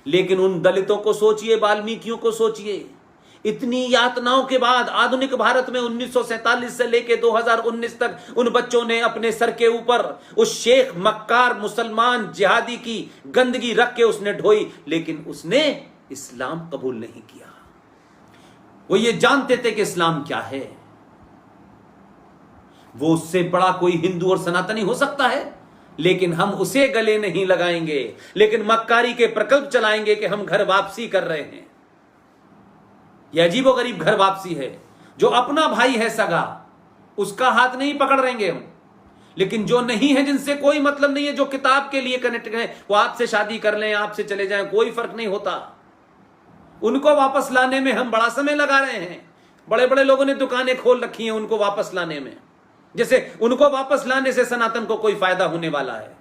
लेकिन उन दलितों को सोचिए, वाल्मीकियों को सोचिए, इतनी यातनाओं के बाद आधुनिक भारत में 1947 से लेकर 2019 तक उन बच्चों ने अपने सर के ऊपर उस शेख मक्कार मुसलमान जिहादी की गंदगी रख के उसने ढोई, लेकिन उसने इस्लाम कबूल नहीं किया। वो ये जानते थे कि इस्लाम क्या है। वो उससे बड़ा कोई हिंदू और सनातनी हो सकता है, लेकिन हम उसे गले नहीं लगाएंगे, लेकिन मक्कारी के प्रकल्प चलाएंगे कि हम घर वापसी कर रहे हैं। यह अजीबोगरीब घर वापसी है। जो अपना भाई है सगा, उसका हाथ नहीं पकड़ रहेंगे हम, लेकिन जो नहीं है, जिनसे कोई मतलब नहीं है, जो किताब के लिए कनेक्ट है, वो आपसे शादी कर लें, आपसे चले जाएं, कोई फर्क नहीं होता। उनको वापस लाने में हम बड़ा समय लगा रहे हैं। बड़े बड़े लोगों ने दुकानें खोल रखी हैं उनको वापस लाने में, जैसे उनको वापस लाने से सनातन को कोई फायदा होने वाला है।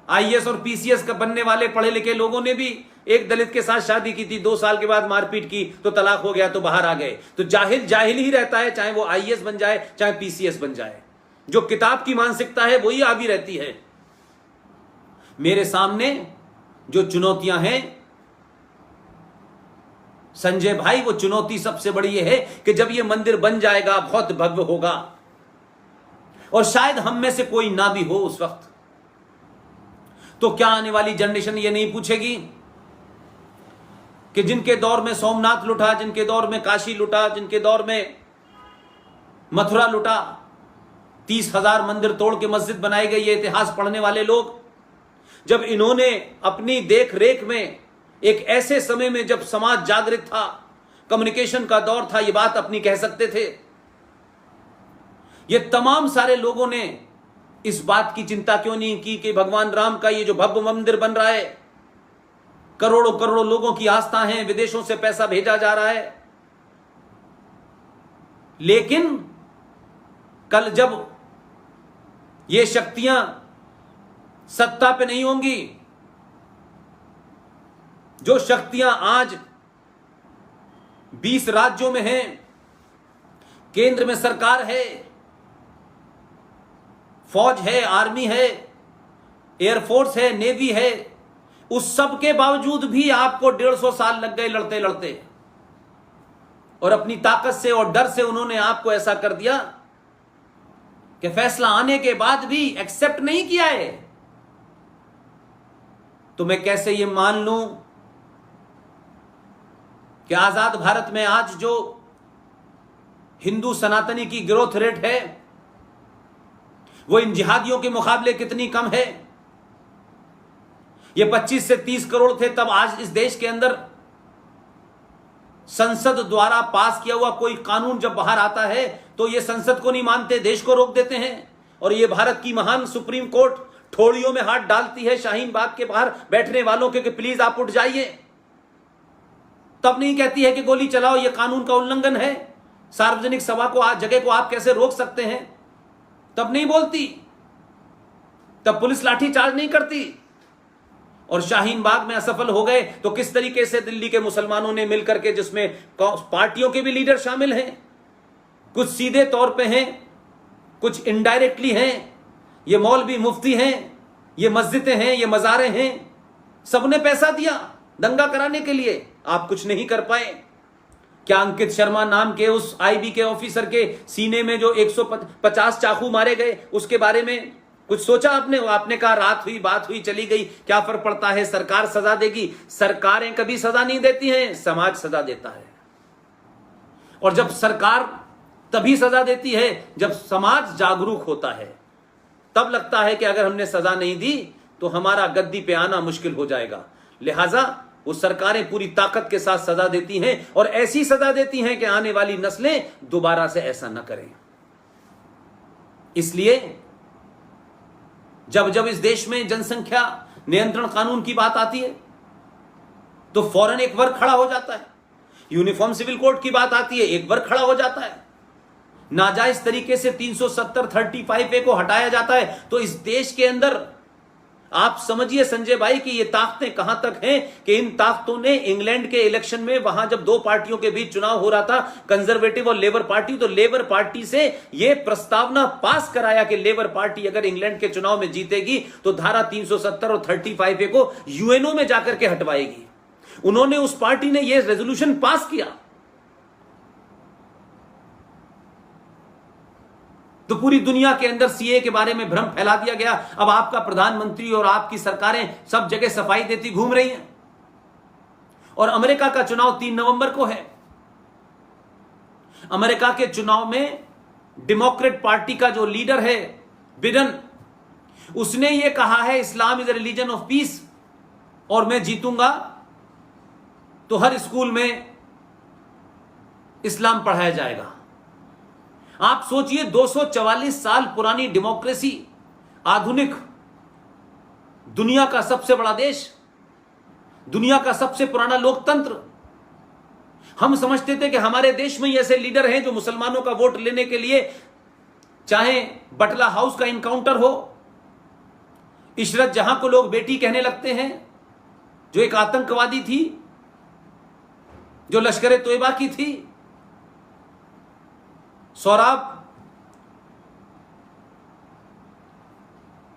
आईएएस और पीसीएस का बनने वाले पढ़े लिखे लोगों ने भी एक दलित के साथ शादी की थी, 2 साल के बाद मारपीट की तो तलाक हो गया, तो बाहर आ गए। तो जाहिल जाहिल ही रहता है, चाहे वो आईएएस बन जाए चाहे पीसीएस बन जाए। जो किताब की मानसिकता है वही आवी रहती है। मेरे सामने जो चुनौतियां हैं संजय भाई, वो चुनौती सबसे बड़ी ये है कि जब ये मंदिर बन जाएगा, बहुत भव्य होगा, और शायद हम में से कोई ना भी हो उस वक्त, तो क्या आने वाली जनरेशन ये नहीं पूछेगी कि जिनके दौर में सोमनाथ लुटा, जिनके दौर में काशी लुटा, जिनके दौर में मथुरा लुटा, 30,000 मंदिर तोड़ के मस्जिद बनाई गई, ये इतिहास पढ़ने वाले लोग, जब इन्होंने अपनी देख रेख में एक ऐसे समय में जब समाज जागृत था, कम्युनिकेशन का दौर था, ये बात अपनी कह सकते थे, ये तमाम सारे लोगों ने इस बात की चिंता क्यों नहीं की कि भगवान राम का ये जो भव्य मंदिर बन रहा है, करोड़ों करोड़ों लोगों की आस्था है, विदेशों से पैसा भेजा जा रहा है, लेकिन कल जब ये शक्तियां सत्ता पे नहीं होंगी, जो शक्तियां आज 20 राज्यों में हैं, केंद्र में सरकार है, फौज है, आर्मी है, एयरफोर्स है, नेवी है, उस सब के बावजूद भी आपको 150 साल लग गए लड़ते लड़ते, और अपनी ताकत से और डर से उन्होंने आपको ऐसा कर दिया कि फैसला आने के बाद भी एक्सेप्ट नहीं किया है। तो मैं कैसे ये मान लूं कि आजाद भारत में आज जो हिंदू सनातनी की ग्रोथ रेट है वो इन जिहादियों के मुकाबले कितनी कम है। ये 25 से 30 करोड़ थे तब, आज इस देश के अंदर संसद द्वारा पास किया हुआ कोई कानून जब बाहर आता है तो ये संसद को नहीं मानते, देश को रोक देते हैं, और ये भारत की महान सुप्रीम कोर्ट ठोड़ियों में हाथ डालती है शाहीन बाग के बाहर बैठने वालों के कि प्लीज आप उठ जाइए। तब नहीं कहती है कि गोली चलाओ, ये कानून का उल्लंघन है, सार्वजनिक सभा को, जगह को आप कैसे रोक सकते हैं, तब नहीं बोलती, तब पुलिस लाठीचार्ज नहीं करती। और शाहीन बाग में असफल हो गए तो किस तरीके से दिल्ली के मुसलमानों ने मिलकर के, जिसमें पार्टियों के भी लीडर शामिल हैं, कुछ सीधे तौर पे हैं, कुछ इनडायरेक्टली हैं, ये मौलवी मुफ्ती हैं, ये मस्जिदें हैं, ये मज़ारें हैं, सबने पैसा दिया दंगा कराने के लिए, आप कुछ नहीं कर पाए। क्या अंकित शर्मा नाम के उस आईबी के ऑफिसर के सीने में जो 150 चाकू मारे गए, उसके बारे में कुछ सोचा आपने? आपने कहा रात हुई, बात हुई, चली गई, क्या फर्क पड़ता है, सरकार सजा देगी। सरकारें कभी सजा नहीं देती हैं, समाज सजा देता है। और जब सरकार तभी सजा देती है जब समाज जागरूक होता है, तब लगता है कि अगर हमने सजा नहीं दी तो हमारा गद्दी पे आना मुश्किल हो जाएगा। लिहाजा वो सरकारें पूरी ताकत के साथ सजा देती हैं, और ऐसी सजा देती हैं कि आने वाली नस्लें दोबारा से ऐसा न करें। इसलिए जब जब इस देश में जनसंख्या नियंत्रण कानून की बात आती है तो फौरन एक वर्ग खड़ा हो जाता है। यूनिफॉर्म सिविल कोड की बात आती है, एक वर्ग खड़ा हो जाता है। नाजायज तरीके से 370 35A को हटाया जाता है तो इस देश के अंदर आप समझिए संजय भाई कि ये ताकतें कहां तक हैं कि इन ताकतों ने इंग्लैंड के इलेक्शन में, वहां जब दो पार्टियों के बीच चुनाव हो रहा था, कंजर्वेटिव और लेबर पार्टी, तो लेबर पार्टी से यह प्रस्तावना पास कराया कि लेबर पार्टी अगर इंग्लैंड के चुनाव में जीतेगी तो धारा 370 और 35A को यूएनओ में जाकर के हटवाएगी। उन्होंने, उस पार्टी ने यह रेजोल्यूशन पास किया। तो पूरी दुनिया के अंदर सीए के बारे में भ्रम फैला दिया गया। अब आपका प्रधानमंत्री और आपकी सरकारें सब जगह सफाई देती घूम रही हैं। और अमेरिका का चुनाव 3 नवंबर को है। अमेरिका के चुनाव में डेमोक्रेट पार्टी का जो लीडर है बिडेन, उसने यह कहा है Islam is a religion of peace, और मैं जीतूंगा तो हर स्कूल में इस्लाम पढ़ाया जाएगा। आप सोचिए, 244 साल पुरानी डेमोक्रेसी, आधुनिक, दुनिया का सबसे बड़ा देश, दुनिया का सबसे पुराना लोकतंत्र। हम समझते थे कि हमारे देश में ही ऐसे लीडर हैं जो मुसलमानों का वोट लेने के लिए, चाहे बटला हाउस का इनकाउंटर हो, इशरत जहां को लोग बेटी कहने लगते हैं, जो एक आतंकवादी थी, जो लश्कर तोयबा की थी, सौराब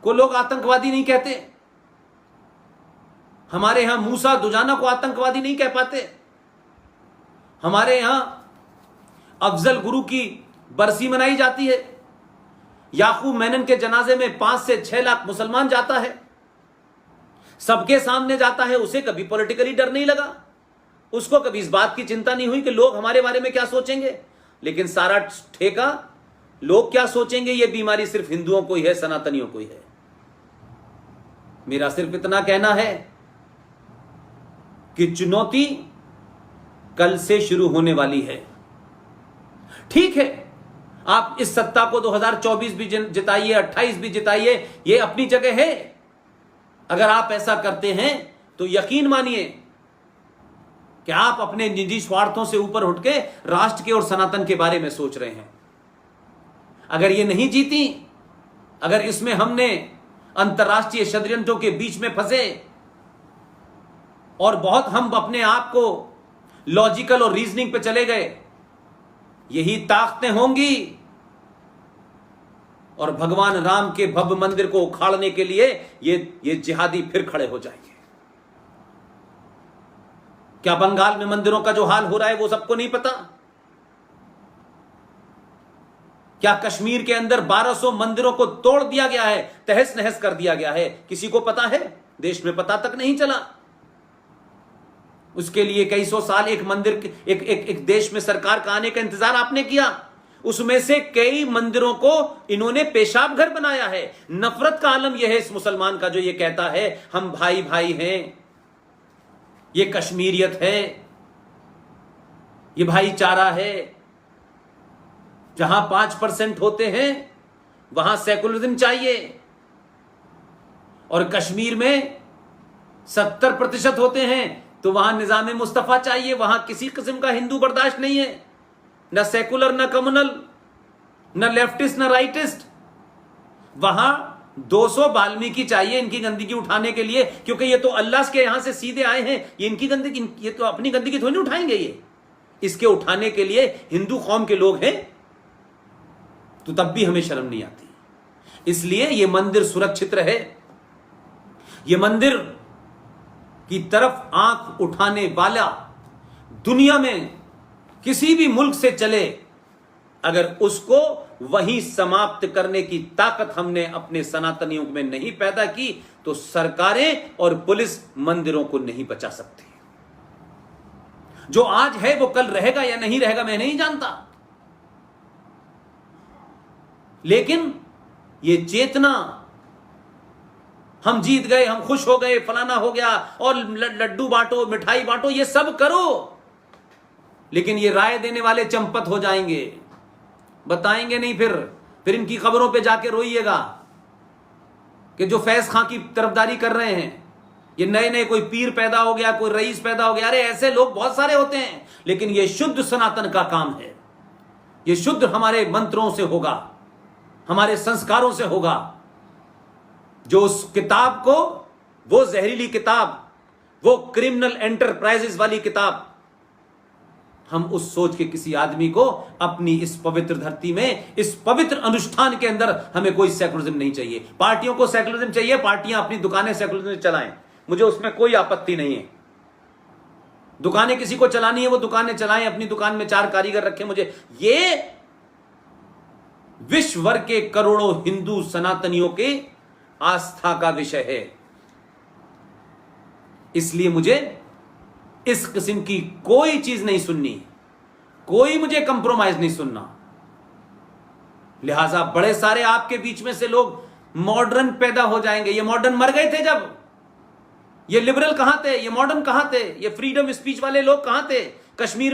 को लोग आतंकवादी नहीं कहते। हमारे यहां मूसा दुजाना को आतंकवादी नहीं कह पाते। हमारे यहां अफजल गुरु की बरसी मनाई जाती है। याकूब मेनन के जनाजे में 5 से 6 लाख मुसलमान जाता है, सबके सामने जाता है। उसे कभी पॉलिटिकली डर नहीं लगा, उसको कभी इस बात की चिंता नहीं हुई कि लोग हमारे बारे में क्या सोचेंगे। लेकिन सारा ठेका लोग क्या सोचेंगे, यह बीमारी सिर्फ हिंदुओं को ही है, सनातनियों को ही है। मेरा सिर्फ इतना कहना है कि चुनौती कल से शुरू होने वाली है। ठीक है, आप इस सत्ता को 2024 भी जिताइए, 28 भी जिताइए, यह अपनी जगह है। अगर आप ऐसा करते हैं तो यकीन मानिए कि आप अपने निजी स्वार्थों से ऊपर उठ के राष्ट्र के और सनातन के बारे में सोच रहे हैं। अगर ये नहीं जीती, अगर इसमें हमने अंतर्राष्ट्रीय षड्यंत्रों के बीच में फंसे और बहुत हम अपने आप को लॉजिकल और रीजनिंग पे चले गए, यही ताकतें होंगी और भगवान राम के भव्य मंदिर को उखाड़ने के लिए ये जिहादी फिर खड़े हो जाएंगे। क्या बंगाल में मंदिरों का जो हाल हो रहा है वो सबको नहीं पता? क्या कश्मीर के अंदर 1200 मंदिरों को तोड़ दिया गया है, तहस नहस कर दिया गया है? किसी को पता है? देश में पता तक नहीं चला। उसके लिए कई सौ साल एक मंदिर, एक देश में सरकार का आने का इंतजार आपने किया। उसमें से कई मंदिरों को इन्होंने पेशाब घर बनाया है। नफरत का आलम यह है इस मुसलमान का, जो ये कहता है हम भाई भाई हैं, ये कश्मीरियत है, ये भाईचारा है। जहां 5% होते हैं वहां सेकुलरिज्म चाहिए, और कश्मीर में 70% होते हैं तो वहां निजाम मुस्तफा चाहिए। वहां किसी किस्म का हिंदू बर्दाश्त नहीं है, न सेकुलर, न कम्युनल, न लेफ्टिस्ट, न राइटिस्ट। वहां 200 वाल्मीकि चाहिए इनकी गंदगी उठाने के लिए, क्योंकि ये तो अल्लाह के यहां से सीधे आए हैं। ये इनकी गंदगी, ये तो अपनी गंदगी थोड़ी नहीं उठाएंगे। ये इसके उठाने के लिए हिंदू कौम के लोग हैं, तो तब भी हमें शर्म नहीं आती। इसलिए ये मंदिर सुरक्षित रहे। ये मंदिर की तरफ आंख उठाने वाला दुनिया में किसी भी मुल्क से चले, अगर उसको वहीं समाप्त करने की ताकत हमने अपने सनातनियों में नहीं पैदा की, तो सरकारें और पुलिस मंदिरों को नहीं बचा सकती। जो आज है वो कल रहेगा या नहीं रहेगा मैं नहीं जानता, लेकिन ये चेतना, हम जीत गए, हम खुश हो गए, फलाना हो गया, और लड्डू बांटो, मिठाई बांटो, ये सब करो, लेकिन ये राय देने वाले चंपत हो जाएंगे, बताएंगे नहीं। फिर इनकी खबरों पे जाके रोइएगा कि जो फैज खां की तरफदारी कर रहे हैं, ये नए नए कोई पीर पैदा हो गया, कोई रईस पैदा हो गया। अरे ऐसे लोग बहुत सारे होते हैं, लेकिन ये शुद्ध सनातन का काम है। ये शुद्ध हमारे मंत्रों से होगा, हमारे संस्कारों से होगा। जो उस किताब को, वो जहरीली किताब, वो क्रिमिनल एंटरप्राइजेस वाली किताब, हम उस सोच के किसी आदमी को अपनी इस पवित्र धरती में, इस पवित्र अनुष्ठान के अंदर, हमें कोई सेकुलरिज्म नहीं चाहिए। पार्टियों को सेकुलरिज्म चाहिए, पार्टियां अपनी दुकानें सेकुलरिज्म चलाएं, मुझे उसमें कोई आपत्ति नहीं है। दुकानें किसी को चलानी है वो दुकानें चलाएं, अपनी दुकान में 4 कारीगर रखें। मुझे ये विश्व भर के करोड़ों हिंदू सनातनियों के आस्था का विषय है। इसलिए मुझे इस किस्म की कोई चीज नहीं सुननी, कोई मुझे कंप्रोमाइज नहीं सुनना। लिहाजा बड़े सारे आपके बीच में से लोग मॉडर्न पैदा हो जाएंगे। ये मॉडर्न मर गए थे जब, ये लिबरल कहां थे, ये मॉडर्न कहां थे, ये फ्रीडम स्पीच वाले लोग कहां थे? कश्मीर